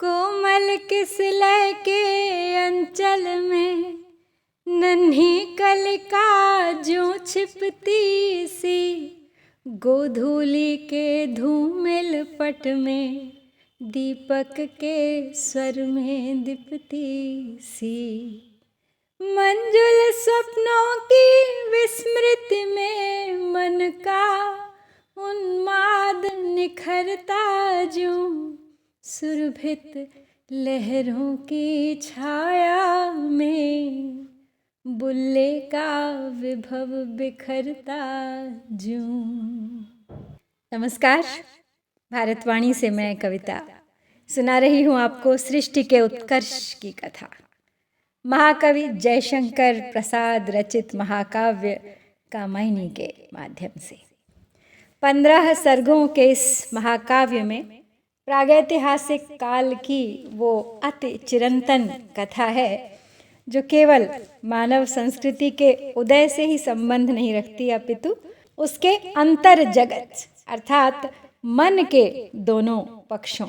कोमल किसलय के अंचल में नन्ही कलिका जो छिपती सी, गोधूली के धूमिल पट में दीपक के स्वर में दीप्ति सी। मंजुल स्वप्नों की विस्मृति में मन का उन्माद निखरता ज्यों, सुरभित लहरों की छाया में बुल्ले का विभव बिखरता ज्यों। नमस्कार, भारतवाणी से मैं कविता सुना रही हूँ आपको सृष्टि के उत्कर्ष की कथा। महाकवि जयशंकर प्रसाद रचित महाकाव्य कामायनी के माध्यम से 15 सर्गों के इस महाकाव्य में प्रागैतिहासिक काल की वो अति चिरंतन कथा है जो केवल मानव संस्कृति के उदय से ही संबंध नहीं रखती, अपितु उसके अंतर जगत अर्थात मन के दोनों पक्षों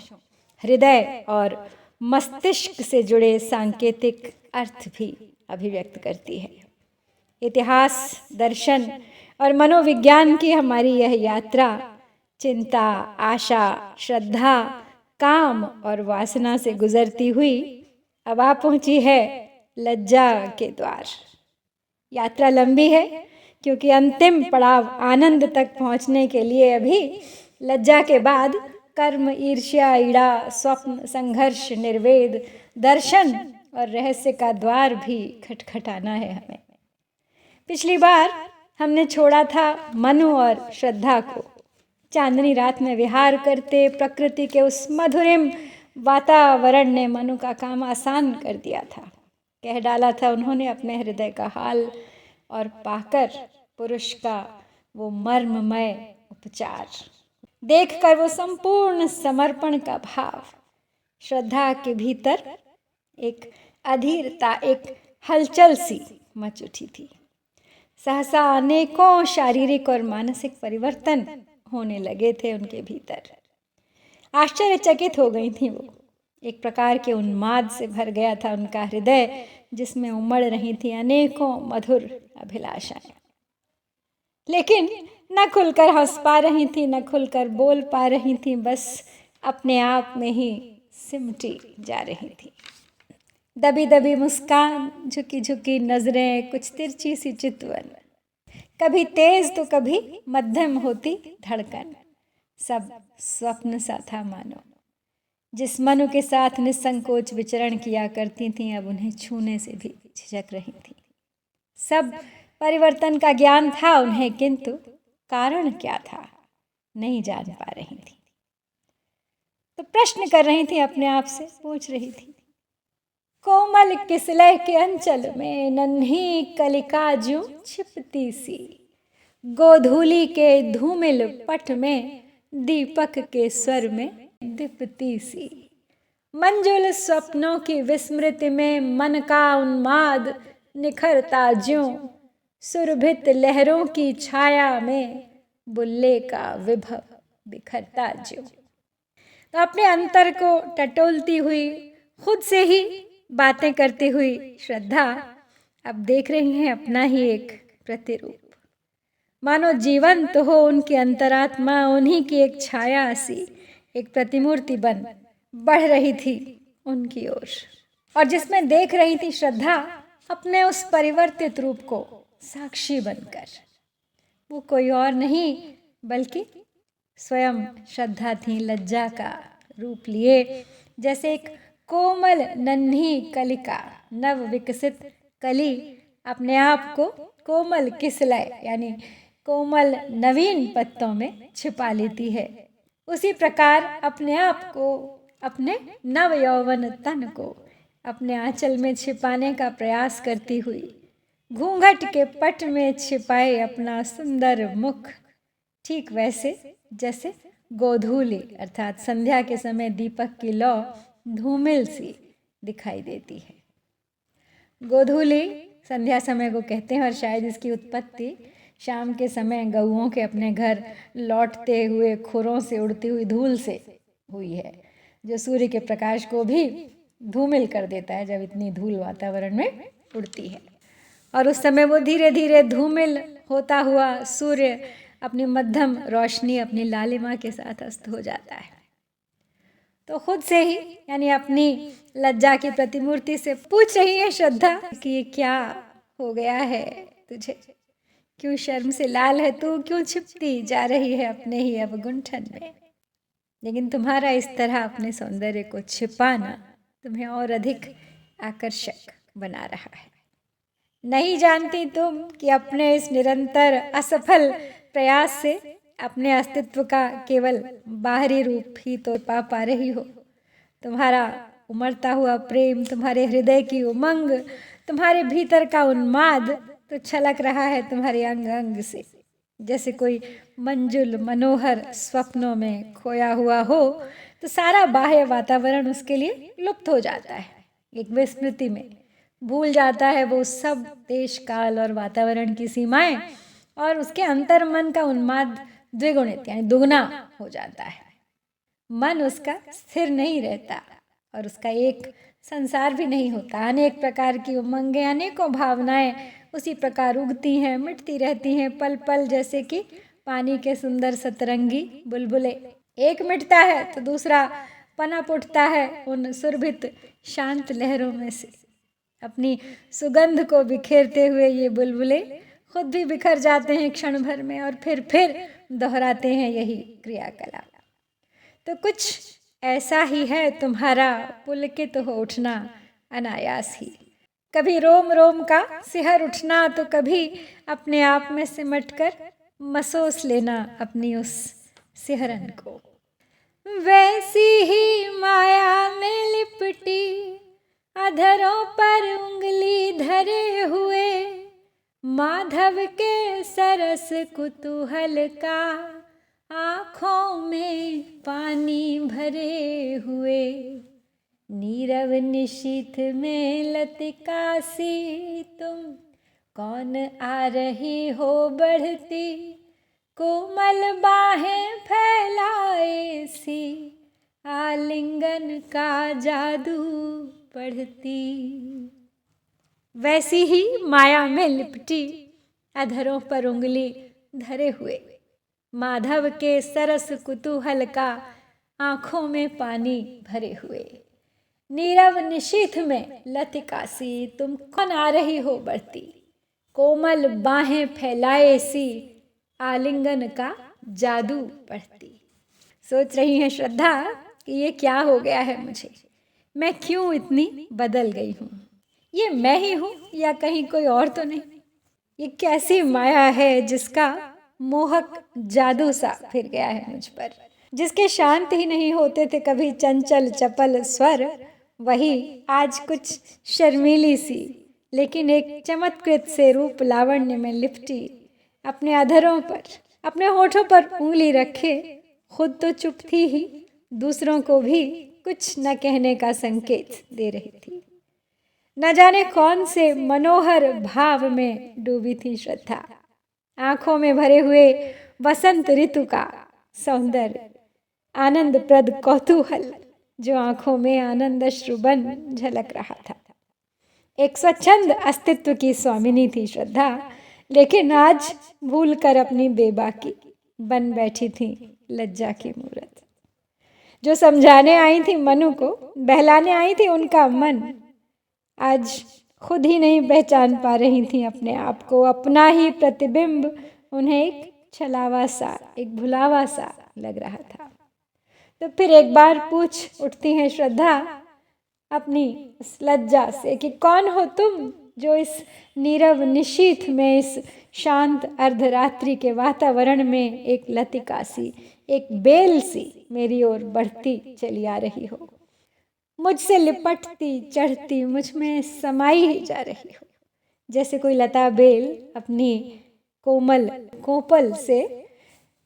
हृदय और मस्तिष्क से जुड़े सांकेतिक अर्थ भी अभिव्यक्त करती है। इतिहास, दर्शन और मनोविज्ञान की हमारी यह यात्रा चिंता, आशा, श्रद्धा, काम और वासना से गुजरती हुई अब आ पहुंची है लज्जा के द्वार। यात्रा लंबी है क्योंकि अंतिम पड़ाव आनंद तक पहुंचने के लिए अभी लज्जा के बाद कर्म, ईर्ष्या, ईड़ा, स्वप्न, संघर्ष, निर्वेद, दर्शन और रहस्य का द्वार भी खटखटाना है हमें। पिछली बार हमने छोड़ा था मनु और श्रद्धा को चांदनी रात में विहार करते। प्रकृति के उस मधुरिम वातावरण ने मनु का काम आसान कर दिया था। कह डाला था उन्होंने अपने हृदय का हाल और पाकर पुरुष का वो मर्ममय उपचार देखकर वो संपूर्ण समर्पण का भाव श्रद्धा के भीतर एक अधीरता, एक हलचल सी मच उठी थी। सहसा अनेकों शारीरिक और मानसिक परिवर्तन होने लगे थे उनके भीतर। आश्चर्यचकित हो गई थी वो। एक प्रकार के उन्माद से भर गया था उनका हृदय जिसमें उमड़ रही थी अनेकों मधुर अभिलाषाएं, लेकिन न खुलकर हंस पा रही थी, न खुलकर बोल पा रही थी, बस अपने आप में ही सिमटी जा रही थी। दबी दबी मुस्कान, झुकी झुकी नजरें, कुछ तिरछी सी चितवन, कभी तेज तो कभी मध्यम होती धड़कन, सब स्वप्न सा था मानो। जिस मनु के साथ निसंकोच विचरण किया करती थीं अब उन्हें छूने से भी झिझक रही थीं। सब परिवर्तन का ज्ञान था उन्हें, किंतु कारण क्या था नहीं जान पा रही थी। तो प्रश्न कर रही थी अपने आप से, पूछ रही थी, कोमल किसलय के अंचल में नन्ही कलिका जो छिपती सी, गोधूली के धूमिल पट में दीपक के स्वर में दीप्ति सी। मंजुल स्वप्नों की विस्मृति में मन का उन्माद निखरता ज्यों, सुरभित लहरों की छाया में बुल्ले का विभव बिखरता ज्यों। तो अपने अंतर को टटोलती हुई, खुद से ही बातें करती हुई श्रद्धा अब देख रही हैं अपना ही एक प्रतिरूप। मानो जीवंत हो उनकी अंतरात्मा, उन्हीं की एक छाया सी एक प्रतिमूर्ति बन बढ़ रही थी उनकी ओर, और जिसमें देख रही थी श्रद्धा अपने उस परिवर्तित रूप को साक्षी बनकर। वो कोई और नहीं बल्कि स्वयं श्रद्धा थी, लज्जा का रूप लिए। जैसे एक कोमल नन्ही कलिका, नव विकसित कली अपने आप को कोमल किसलय यानी कोमल नवीन पत्तों में छिपा लेती है, उसी प्रकार अपने आप को, अपने नव यौवन तन को अपने आंचल में छिपाने का प्रयास करती हुई घूंघट के पट में छिपाए अपना सुंदर मुख, ठीक वैसे जैसे गोधूली अर्थात संध्या के समय दीपक की लौ धूमिल सी दिखाई देती है। गोधूली संध्या समय को कहते हैं और शायद इसकी उत्पत्ति शाम के समय गऊओं के अपने घर लौटते हुए खुरों से उड़ती हुई धूल से हुई है। जो सूर्य के प्रकाश को भी धूमिल कर देता है जब इतनी धूल वातावरण में उड़ती है। और उस समय वो धीरे धीरे धूमिल होता हुआ सूर्य अपनी मध्यम रोशनी, अपनी लालिमा के साथ अस्त हो जाता है। तो खुद से ही यानी अपनी लज्जा की प्रतिमूर्ति से पूछ रही है श्रद्धा कि ये क्या हो गया है तुझे, क्यों शर्म से लाल है तू, क्यों छिपती जा रही है अपने ही अवगुंठन में। लेकिन तुम्हारा इस तरह अपने सौंदर्य को छिपाना तुम्हें और अधिक आकर्षक बना रहा है। नहीं जानती तुम कि अपने इस निरंतर असफल प्रयास से अपने अस्तित्व का केवल बाहरी रूप ही तो पा रही हो। तुम्हारा उमड़ता हुआ प्रेम, तुम्हारे हृदय की उमंग, तुम्हारे भीतर का उन्माद तो छलक रहा है तुम्हारे अंग अंग से, जैसे कोई मंजुल मनोहर स्वप्नों में खोया हुआ हो तो सारा बाह्य वातावरण उसके लिए लुप्त हो जाता है, एक विस्मृति में भूल जाता है वो सब देश काल और वातावरण की सीमाएं, और उसके अंतर मन का उन्माद द्विगुणित यानी दुगना हो जाता है। मन उसका स्थिर नहीं रहता और उसका एक संसार भी नहीं होता। अनेक प्रकार की उमंगें, अनेकों भावनाएं उसी प्रकार उगती हैं, मिटती रहती हैं पल पल, जैसे कि पानी के सुंदर सतरंगी बुलबुले। एक मिटता है तो दूसरा पनप उठता है उन सुरभित शांत लहरों में से। अपनी सुगंध को बिखेरते हुए ये बुलबुले खुद भी बिखर जाते हैं क्षण भर में और फिर दोहराते हैं यही क्रियाकलाप। तो कुछ ऐसा ही है तुम्हारा पुलकित हो उठना अनायास ही, कभी रोम रोम का सिहर उठना तो कभी अपने आप में सिमटकर मसोस लेना अपनी उस सिहरन को। वैसी ही माया में लिपटी अधरों पर उंगली धरे हुए, माधव के सरस कुतूहल का आँखों में पानी भरे हुए, नीरव निशीथ में लतिका सी तुम कौन आ रही हो बढ़ती, कोमल बाहें फैलाए सी आलिंगन का जादू पढ़ती। वैसी ही माया में लिपटी अधरों पर उंगली धरे हुए, माधव के सरस कुतूहल का आँखों में पानी भरे हुए, नीरव निशीथ में लतिका सी तुम कौन आ रही हो बढ़ती, कोमल बाहें फैलाए सी आलिंगन का जादू पढ़ती। सोच रही है श्रद्धा कि ये क्या हो गया है मुझे, मैं क्यों इतनी बदल गई हूँ, ये मैं ही हूँ या कहीं कोई और तो नहीं। ये कैसी माया है जिसका मोहक जादू सा फिर गया है मुझ पर, जिसके शांत ही नहीं होते थे कभी चंचल चपल स्वर, वही आज कुछ शर्मीली सी लेकिन एक चमत्कृत से रूप लावण्य में लिपटी अपने अधरों पर, अपने होठों पर उंगली रखे, खुद तो चुप थी ही, दूसरों को भी कुछ न कहने का संकेत दे रही थी। न जाने कौन से मनोहर भाव में डूबी थी श्रद्धा। आंखों में भरे हुए वसंत ऋतु का सौंदर्य, आनंदप्रद कौतूहल जो आंखों में आनंद अश्रुबन झलक रहा था। एक स्वच्छंद अस्तित्व की स्वामिनी थी श्रद्धा, लेकिन आज भूलकर अपनी बेबाकी बन बैठी थी लज्जा की मूरत। जो समझाने आई थी मनु को, बहलाने आई थी उनका मन, आज खुद ही नहीं पहचान पा रही थी अपने आप को। अपना ही प्रतिबिंब उन्हें एक छलावा सा, एक भुलावा सा लग रहा था। तो फिर एक बार पूछ उठती हैं श्रद्धा अपनी इस लज्जा से कि कौन हो तुम जो इस नीरव निशीथ में, इस शांत अर्धरात्रि के वातावरण में एक लतिका सी, एक बेल सी मेरी ओर बढ़ती चली आ रही हो, मुझसे लिपटती चढ़ती, मुझ में समाई ही जा रही हो, जैसे कोई लता बेल अपनी कोमल कोपल से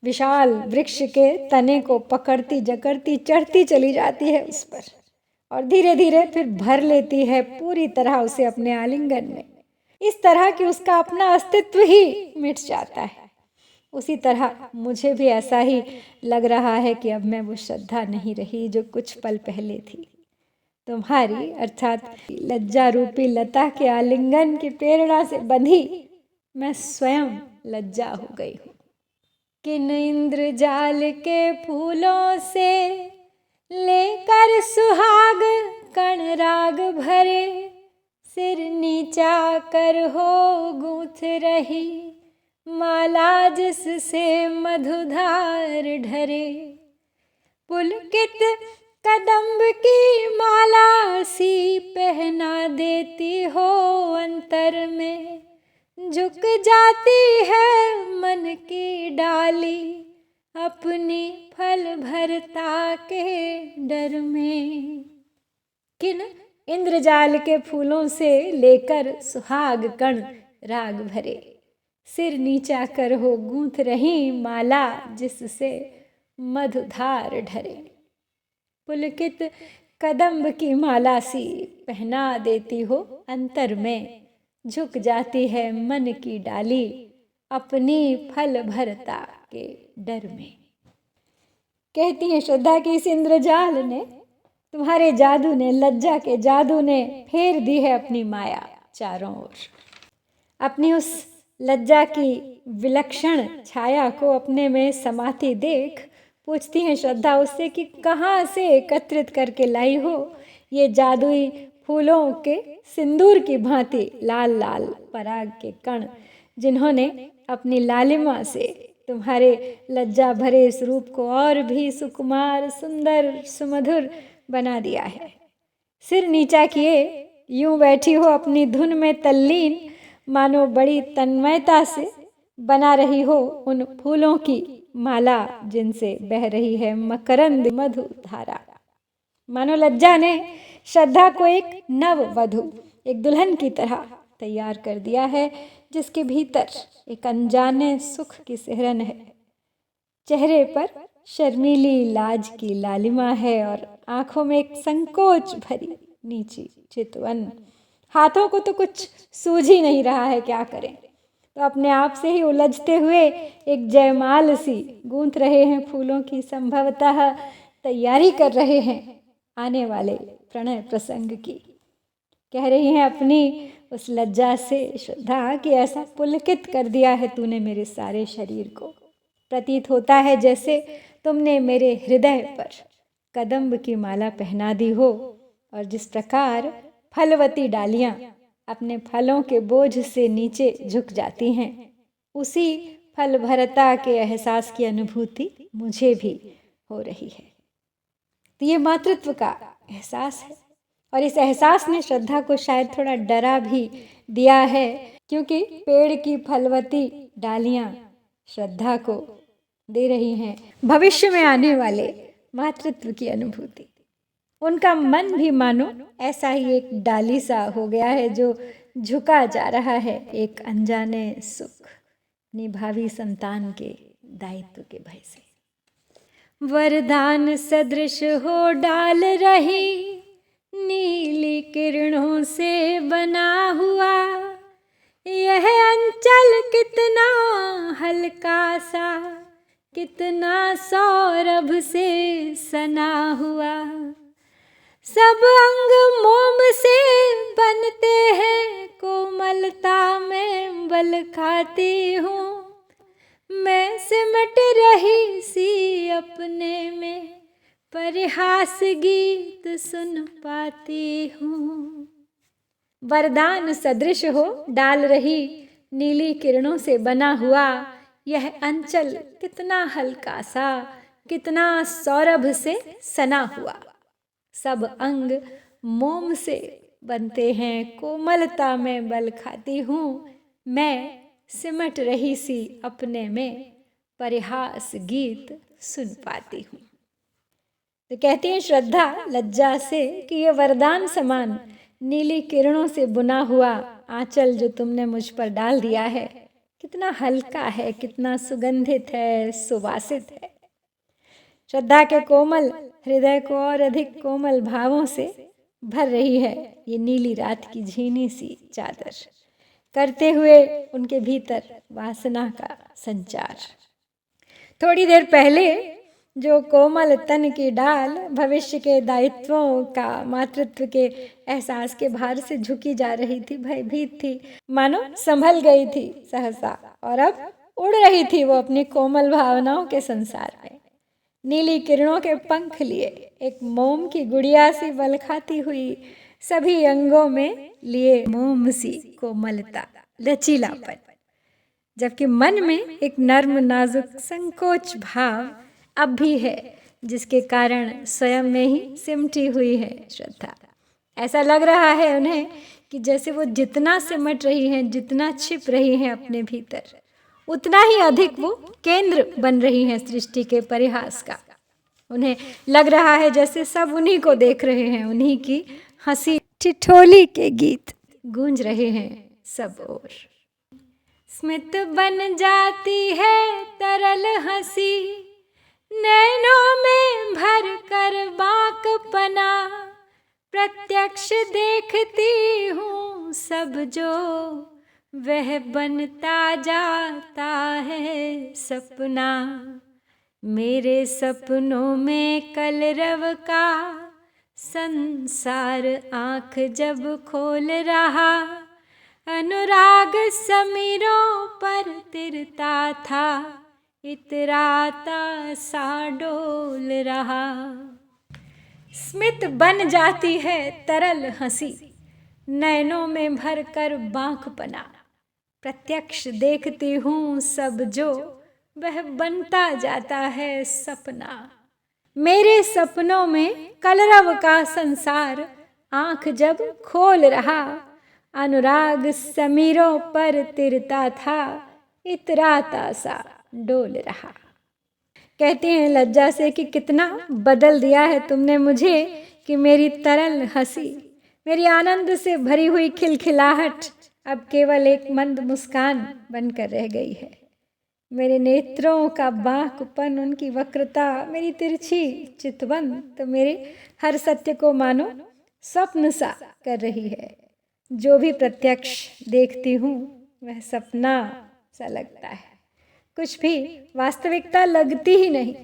विशाल वृक्ष के तने को पकड़ती जकड़ती चढ़ती चली जाती है उस पर, और धीरे धीरे फिर भर लेती है पूरी तरह उसे अपने आलिंगन में, इस तरह कि उसका अपना अस्तित्व ही मिट जाता है। उसी तरह मुझे भी ऐसा ही लग रहा है कि अब मैं वो श्रद्धा नहीं रही जो कुछ पल पहले थी। तुम्हारी अर्थात लज्जा रूपी लता के आलिंगन की प्रेरणा से बंधी मैं स्वयं लज्जा हो गई हूँ। किन इंद्रजाल के फूलों से लेकर सुहाग कण राग भरे, सिर नीचा कर हो गूंथ रही माला जिससे मधुधार ढरे। पुलकित कदम्ब की माला सी पहना देती हो अंतर में, झुक जाती है मन की डाली अपनी फल भरता के डर में। किन इंद्रजाल के फूलों से लेकर सुहाग कण राग भरे, सिर नीचा कर हो गूंथ रही माला जिससे मधुधार ढरे। पुलकित कदम्ब की माला सी पहना देती हो अंतर में, झुक जाती है मन की डाली अपनी फल भरता के डर में। कहती है श्रद्धा कि इस इंद्रजाल ने, तुम्हारे जादू ने, लज्जा के जादू ने फेर दी है अपनी माया चारों ओर। अपनी उस लज्जा की विलक्षण छाया को अपने में समाती देख पूछती हैं श्रद्धा उससे कि कहाँ से एकत्रित करके लाई हो ये जादुई फूलों के सिंदूर की भांति लाल लाल पराग के कण, जिन्होंने अपनी लालिमा से तुम्हारे लज्जा भरे इस रूप को और भी सुकुमार, सुंदर, सुमधुर बना दिया है। सिर नीचा किए यूं बैठी हो अपनी धुन में तल्लीन, मानो बड़ी तन्मयता से बना रही हो उन फूलों की माला जिनसे बह रही है मकरंद मधु धारा। मानो लज्जा ने श्रद्धा को एक नव वधू, एक दुल्हन की तरह तैयार कर दिया है, जिसके भीतर एक अनजाने सुख की सिहरन है। चेहरे पर शर्मीली लाज की लालिमा है और आंखों में एक संकोच भरी नीची चितवन। हाथों को तो कुछ सूझ ही नहीं रहा है क्या करें, तो अपने आप से ही उलझते हुए एक जयमाल सी गूंथ रहे हैं फूलों की, संभवतः तैयारी कर रहे हैं आने वाले प्रणय प्रसंग की। कह रही हैं अपनी उस लज्जा से श्रद्धा कि ऐसा पुलकित कर दिया है तूने मेरे सारे शरीर को। प्रतीत होता है जैसे तुमने मेरे हृदय पर कदम्ब की माला पहना दी हो, और जिस प्रकार फलवती डालियां अपने फलों के बोझ से नीचे झुक जाती हैं, उसी फल भरता के एहसास की अनुभूति मुझे भी हो रही है। तो ये मातृत्व का एहसास है, और इस एहसास ने श्रद्धा को शायद थोड़ा डरा भी दिया है, क्योंकि पेड़ की फलवती डालियां श्रद्धा को दे रही हैं भविष्य में आने वाले मातृत्व की अनुभूति। उनका मन भी मानो ऐसा ही एक डाली सा हो गया है जो झुका जा रहा है एक अनजाने सुख, निभावी संतान के दायित्व के भय से। वरदान सदृश हो डाल रही नीली किरणों से बना हुआ, यह अंचल कितना हल्का सा, कितना सौरभ से सना हुआ। सब अंग मोम से बनते हैं, कोमलता में बल खाती हूँ, मैं सिमट रही सी अपने में, परिहास गीत सुन पाती हूँ। वरदान सदृश हो डाल रही नीली किरणों से बना हुआ यह अंचल कितना हल्का सा, कितना सौरभ से सना हुआ। सब अंग मोम से बनते हैं, कोमलता में बल खाती हूँ, मैं सिमट रही सी अपने में, परिहास गीत सुन पाती हूँ। तो कहती है श्रद्धा लज्जा से कि ये वरदान समान नीली किरणों से बुना हुआ आंचल जो तुमने मुझ पर डाल दिया है, कितना हल्का है, कितना सुगंधित है, सुवासित है। श्रद्धा के कोमल हृदय को और अधिक कोमल भावों से भर रही है ये नीली रात की झीनी सी चादर। करते हुए उनके भीतर वासना का संचार। थोड़ी देर पहले जो कोमल तन की डाल भविष्य के दायित्वों का, मातृत्व के एहसास के भार से झुकी जा रही थी, भयभीत थी, मानो संभल गई थी सहसा, और अब उड़ रही थी वो अपनी कोमल भावनाओं के संसार में। नीली किरणों के पंख लिए एक मोम की गुड़िया सी बल खाती हुई, सभी अंगों में लिए मोम सी कोमलता, लचीलापन, जबकि मन में एक नर्म नाजुक संकोच भाव अब भी है, जिसके कारण स्वयं में ही सिमटी हुई है श्रद्धा। ऐसा लग रहा है उन्हें कि जैसे वो जितना सिमट रही हैं, जितना छिप रही हैं अपने भीतर, उतना ही अधिक वो केंद्र बन रही हैं सृष्टि के परिहास का। उन्हें लग रहा है जैसे सब उन्हीं को देख रहे हैं, उन्हीं की हंसी ठिठोली के गीत गूंज रहे हैं सब ओर। स्मित बन जाती है तरल हंसी, नैनों में भर कर बांकपना, प्रत्यक्ष देखती हूँ सब जो वह बनता जाता है सपना। मेरे सपनों में कलरव का संसार आँख जब खोल रहा, अनुराग समीरों पर तिरता था, इतराता सा डोल रहा। स्मित बन जाती है तरल हंसी, नैनों में भर कर बांकपना, प्रत्यक्ष देखती हूँ सब जो वह बनता जाता है सपना। मेरे सपनों में कलरव का संसार आँख जब खोल रहा, अनुराग समीरों पर तिरता था, इतराता सा डोल रहा। कहती हैं लज्जा से कि कितना बदल दिया है तुमने मुझे, कि मेरी तरल हंसी, मेरी आनंद से भरी हुई खिलखिलाहट अब केवल एक मंद मुस्कान बनकर रह गई है। मेरे नेत्रों का बांकपन, उनकी वक्रता, मेरी तिरछी चितवन तो मेरे हर सत्य को मानो स्वप्न सा कर रही है। जो भी प्रत्यक्ष देखती हूँ वह सपना सा लगता है, कुछ भी वास्तविकता लगती ही नहीं,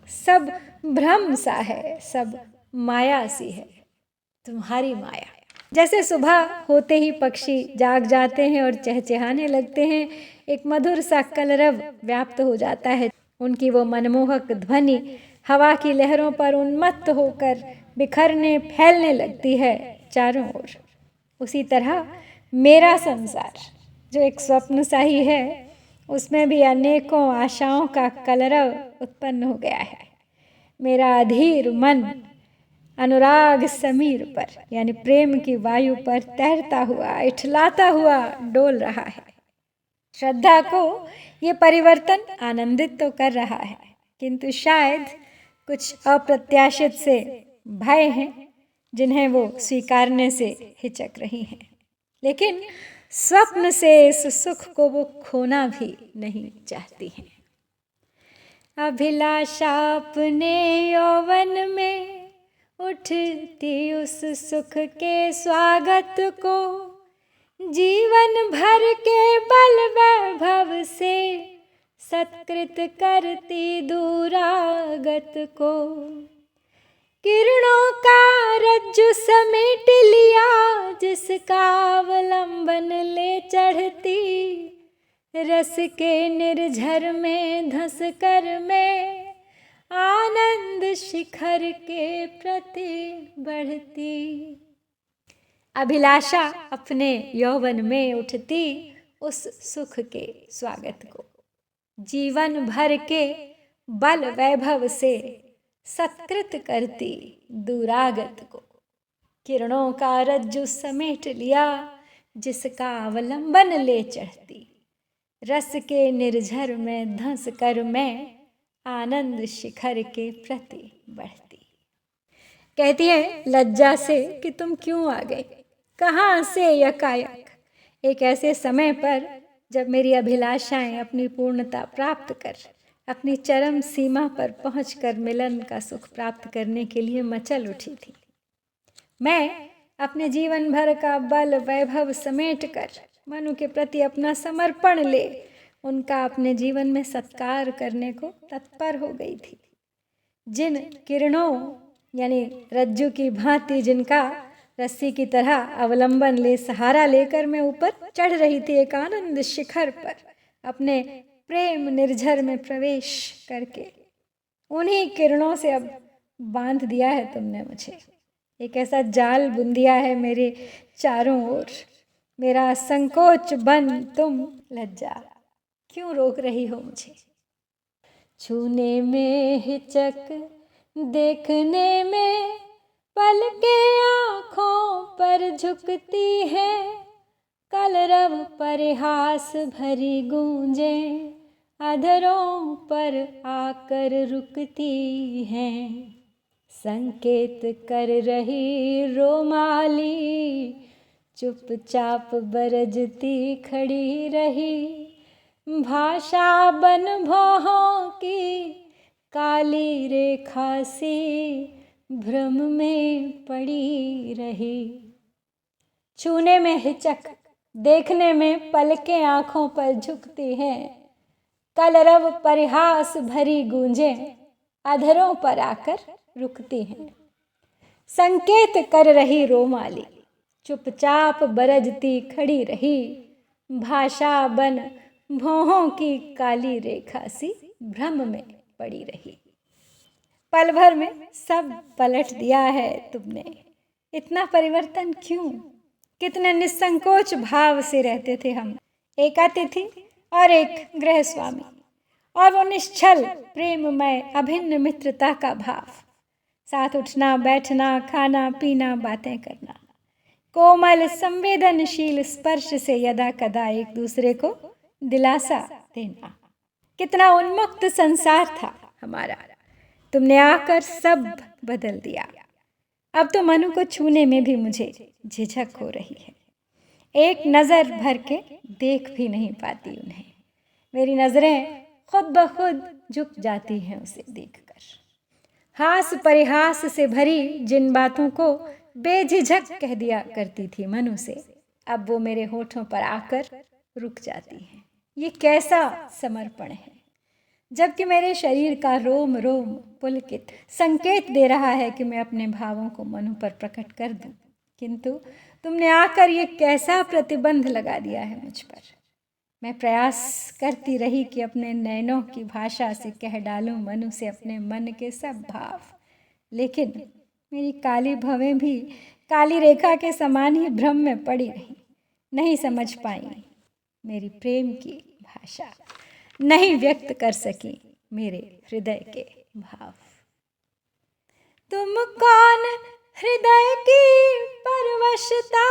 सब भ्रम सा है, सब माया सी है, तुम्हारी माया। जैसे सुबह होते ही पक्षी जाग जाते हैं और चहचहाने लगते हैं, एक मधुर सा कलरव व्याप्त हो जाता है, उनकी वो मनमोहक ध्वनि हवा की लहरों पर उन्मत्त होकर बिखरने फैलने लगती है चारों ओर। उसी तरह मेरा संसार जो एक स्वप्न सा ही है, उसमें भी अनेकों आशाओं का कलरव उत्पन्न हो गया है। मेरा अधीर मन अनुराग समीर पर, यानी प्रेम की वायु पर तैरता हुआ, इठलाता हुआ डोल रहा है। श्रद्धा को ये परिवर्तन आनंदित तो कर रहा है, किंतु शायद कुछ अप्रत्याशित से भय हैं जिन्हें वो स्वीकारने से हिचक रही हैं। लेकिन स्वप्न से इस सुख को वो खोना भी नहीं चाहती हैं। अभिलाषा अपने यौवन में उठती उस सुख के स्वागत को, जीवन भर के बल वैभव से सत्कृत करती दूरागत को। किरणों का रज्जु समेट लिया जिसका अवलंबन ले चढ़ती, रस के निर्झर में धंस कर मैं आनंद शिखर के प्रति बढ़ती। अभिलाषा अपने यौवन में उठती उस सुख के स्वागत को, जीवन भर के बल वैभव से सत्कृत करती दूरागत को। किरणों का रज्जु समेट लिया जिसका अवलंबन ले चढ़ती, रस के निर्झर में धंस कर मैं आनंद शिखर के प्रति बढ़ती। कहती है लज्जा से कि तुम क्यों आ गए, कहाँ से यकायक, एक ऐसे समय पर जब मेरी अभिलाषाएं अपनी पूर्णता प्राप्त कर, अपनी चरम सीमा पर पहुंचकर मिलन का सुख प्राप्त करने के लिए मचल उठी थी। मैं अपने जीवन भर का बल वैभव समेट कर मनु के प्रति अपना समर्पण ले उनका अपने जीवन में सत्कार करने को तत्पर हो गई थी। जिन किरणों यानी रज्जु की भांति जिनका रस्सी की तरह अवलंबन ले सहारा लेकर मैं ऊपर चढ़ रही थी एक आनंद शिखर पर, अपने प्रेम निर्झर में प्रवेश करके, उन्हीं किरणों से अब बांध दिया है तुमने मुझे। एक ऐसा जाल बुन दिया है मेरे चारों ओर, मेरा संकोच बन तुम लज्जा, क्यों रोक रही हो मुझे। छूने में हिचक, देखने में पलकें आँखों पर झुकती है, कलरव परिहास भरी गूंजें अधरों पर आकर रुकती हैं। संकेत कर रही रोमाली चुपचाप बरजती खड़ी रही, भाषा बन भौहों की काली रेखा सी भ्रम में पड़ी रही। छूने में हिचक, देखने में पलकें आँखों पर झुकती हैं, कलरव परिहास भरी गूंजें अधरों पर आकर रुकती हैं। संकेत कर रही रोमाली चुपचाप बरजती खड़ी रही, भाषा बन भौहों की काली रेखा सी भ्रम में पड़ी रही। पल भर में सब पलट दिया है तुमने, इतना परिवर्तन क्यों। कितने निसंकोच भाव से रहते थे हम, एक अतिथि और एक गृह स्वामी, और वो निश्चल प्रेममय अभिन्न मित्रता का भाव, साथ उठना बैठना, खाना पीना, बातें करना, कोमल संवेदनशील स्पर्श से यदा कदा एक दूसरे को दिलासा देना। कितना उन्मुक्त संसार था हमारा, तुमने आकर सब बदल दिया। अब तो मनु को छूने में भी मुझे झिझक हो रही है, एक नज़र भर के देख भी नहीं पाती उन्हें। मेरी नज़रें खुद ब खुद झुक जाती हैं उसे देखकर। हास परिहास से भरी जिन बातों को बेझिझक कह दिया करती थी मनु से, अब वो मेरे होठों पर आकर रुक जाती हैं। ये कैसा समर्पण है, जबकि मेरे शरीर का रोम रोम पुलकित संकेत दे रहा है कि मैं अपने भावों को मनु पर प्रकट कर दूं, किंतु तुमने आकर ये कैसा प्रतिबंध लगा दिया है मुझ पर। मैं प्रयास करती रही कि अपने नैनों की भाषा से कह डालूं मनु से अपने मन के सब भाव, लेकिन मेरी काली भवें भी काली रेखा के समान ही भ्रम में पड़ी रही, नहीं समझ पाई मेरी प्रेम की भाषा, नहीं व्यक्त कर सकी मेरे हृदय के भाव। तुम कौन हृदय की परवशता,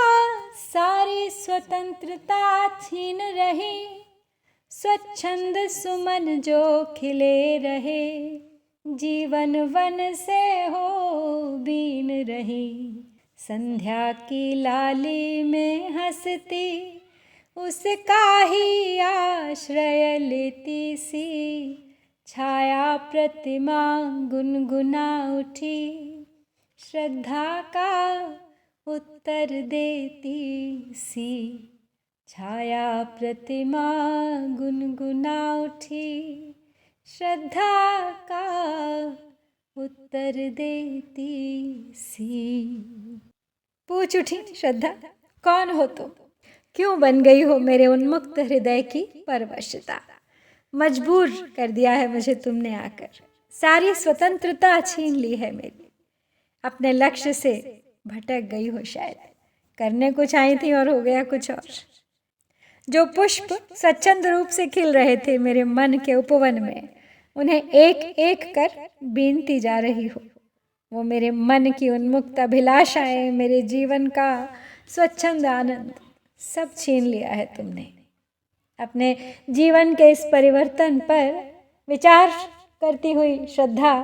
सारी स्वतंत्रता छीन रही, स्वच्छंद सुमन जो खिले रहे, जीवन वन से हो बीन रही। संध्या की लाली में हंसती, उसका ही आश्रय लेती सी, छाया प्रतिमा गुनगुना उठी, श्रद्धा का उत्तर देती सी। छाया प्रतिमा गुनगुना उठी, श्रद्धा का उत्तर देती सी। पूछ उठी श्रद्धा, कौन हो तुम, क्यों बन गई हो मेरे उन्मुक्त हृदय की परवशता। मजबूर कर दिया है मुझे तुमने आकर, सारी स्वतंत्रता छीन ली है मेरी, अपने लक्ष्य से भटक गई हो शायद, करने कुछ आई थी और हो गया कुछ और। जो पुष्प स्वच्छंद रूप से खिल रहे थे मेरे मन के उपवन में, उन्हें एक एक कर बीनती जा रही हो। वो मेरे मन की उन्मुक्त अभिलाषाएं, मेरे जीवन का स्वच्छंद आनंद, सब छीन लिया है तुमने। अपने जीवन के इस परिवर्तन पर विचार करती हुई श्रद्धा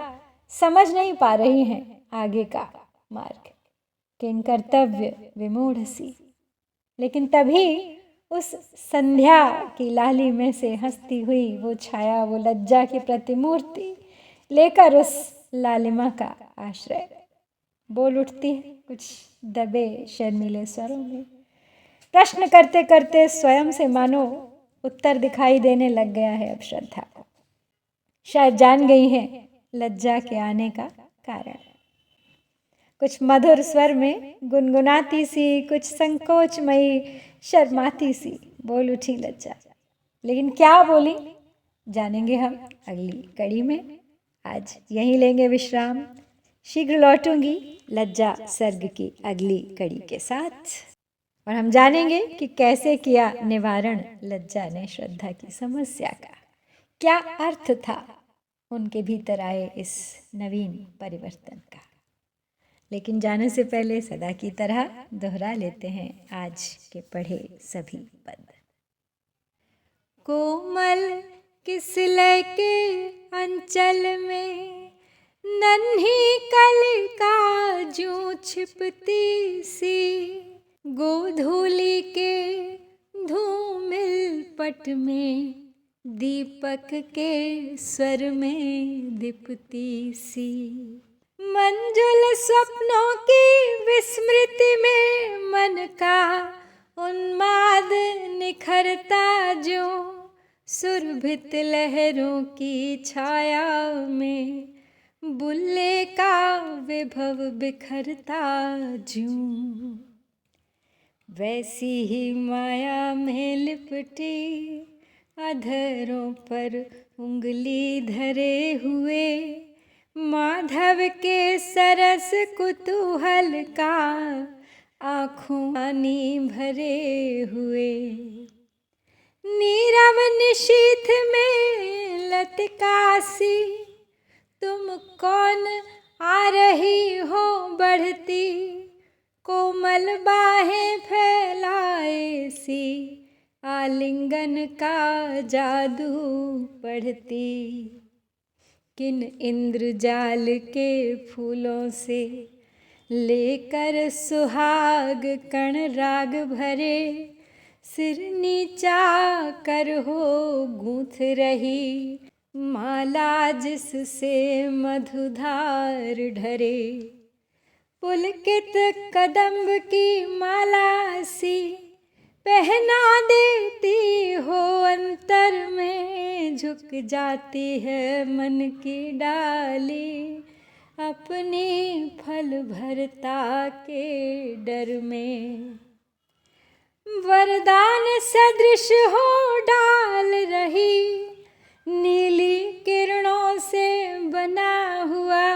समझ नहीं पा रही हैं आगे का मार्ग, किं कर्तव्य विमूढ़ सी। लेकिन तभी उस संध्या की लाली में से हंसती हुई वो छाया, वो लज्जा की प्रतिमूर्ति लेकर उस लालिमा का आश्रय बोल उठती है कुछ दबे शर्मीले स्वरों में, प्रश्न करते करते स्वयं से मानो उत्तर दिखाई देने लग गया है अब श्रद्धा को। शायद जान गई है लज्जा के आने का कारण। कुछ मधुर स्वर में गुनगुनाती सी, कुछ संकोचमयी शर्माती सी बोल उठी लज्जा। लेकिन क्या बोली जानेंगे हम अगली कड़ी में। आज यहीं लेंगे विश्राम। शीघ्र लौटूंगी लज्जा सर्ग की अगली कड़ी के साथ, और हम जानेंगे कि कैसे किया निवारण लज्जा ने श्रद्धा की समस्या का। क्या अर्थ था उनके भीतर आए इस नवीन परिवर्तन का। लेकिन जाने से पहले सदा की तरह दोहरा लेते हैं आज के पढ़े सभी पद। कोमल किसलय के अंचल में नन्ही कलिका जूं छिपती सी, गोधूली के धूमिल पट में दीपक के स्वर में दीप्ति सी। मंजुल स्वप्नों की विस्मृति में मन का उन्माद निखरता जो, सुरभित लहरों की छाया में बुल्ले का विभव बिखरता जूं। वैसी ही माया में लिपटी अधरों पर उंगली धरे हुए, माधव के सरस कुतूहल का आँखों पानी भरे हुए। नीरव निशीथ में लतिकासी तुम कौन आ रही हो बढ़ती, कोमल बाहें फैलाए सी आलिंगन का जादू पढ़ती। किन इंद्रजाल के फूलों से लेकर सुहाग कण राग भरे, सिर नीचा कर हो गूंथ रही माला जिससे मधुधार ढरे। पुलकित कदम्ब की माला सी पहना देती हो अंतर में, झुक जाती है मन की डाली अपनी फल भरता के डर में। वरदान सदृश हो डाल रही नीली किरणों से बना हुआ,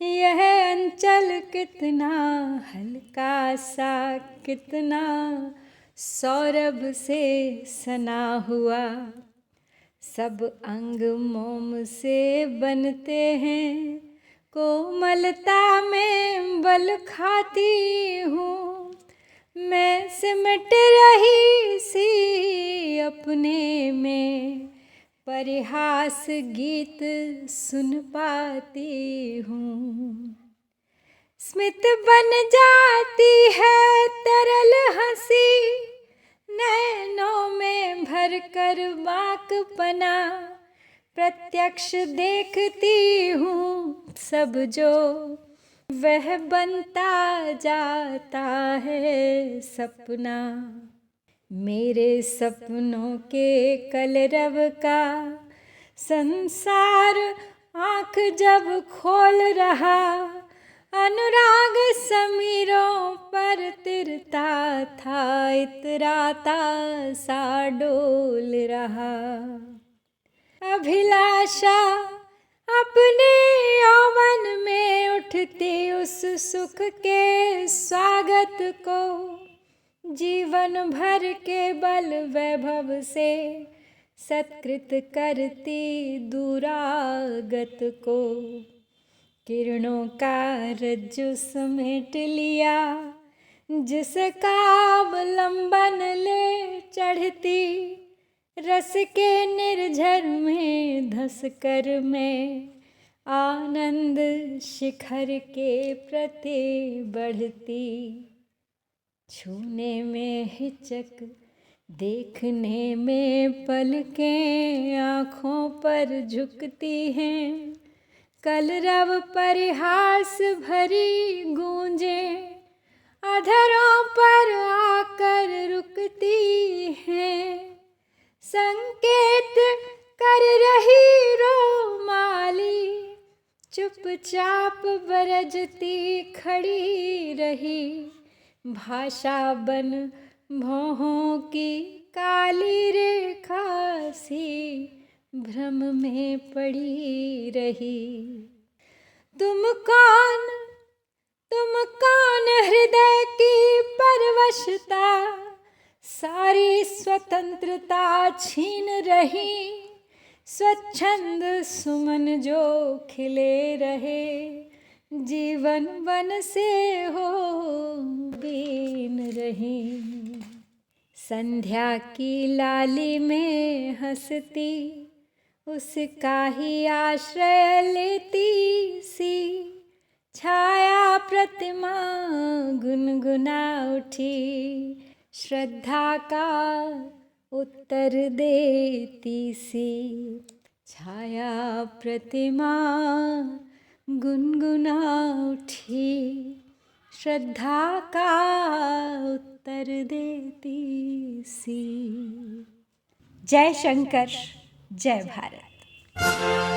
यह अंचल कितना हल्का सा, कितना सौरभ से सना हुआ। सब अंग मोम से बनते हैं, कोमलता में बल खाती हूँ। मैं सिमट रही सी अपने में, परिहास गीत सुन पाती हूँ। स्मित बन जाती है तरल हंसी, नैनों में भर कर बाकपना। प्रत्यक्ष देखती हूँ सब जो, वह बनता जाता है सपना। मेरे सपनों के कलरव का संसार आँख जब खोल रहा, अनुराग समीरों पर तिरता था, इतराता सा डोल रहा। अभिलाषा अपने यौवन में उठती उस सुख के स्वागत को, जीवन भर के बल वैभव से सत्कृत करती दूरागत को। किरणों का रज्जु समेट लिया, जिसका अवलंबन ले चढ़ती, रस के निर्झर में धस कर मैं आनंद शिखर के प्रति बढ़ती। छूने में हिचक, देखने में पलकें आँखों पर झुकती हैं, कलरव परिहास भरी गूंजे अधरों पर आकर सोचती खड़ी रही, भाषा बन भौहों की काली रेखा सी भ्रम में पड़ी रही। तुम कौन हृदय की परवशता, सारी स्वतंत्रता छीन रही। स्वच्छंद सुमन जो खिले रहे, जीवन वन से हो बीन रही। संध्या की लाली में हंसती, उसका ही आश्रय लेती सी छाया प्रतिमा गुनगुना उठी, श्रद्धा का उत्तर देती सी। छाया प्रतिमा गुनगुना उठी, श्रद्धा का उत्तर देती सी। जय शंकर, जय भारत।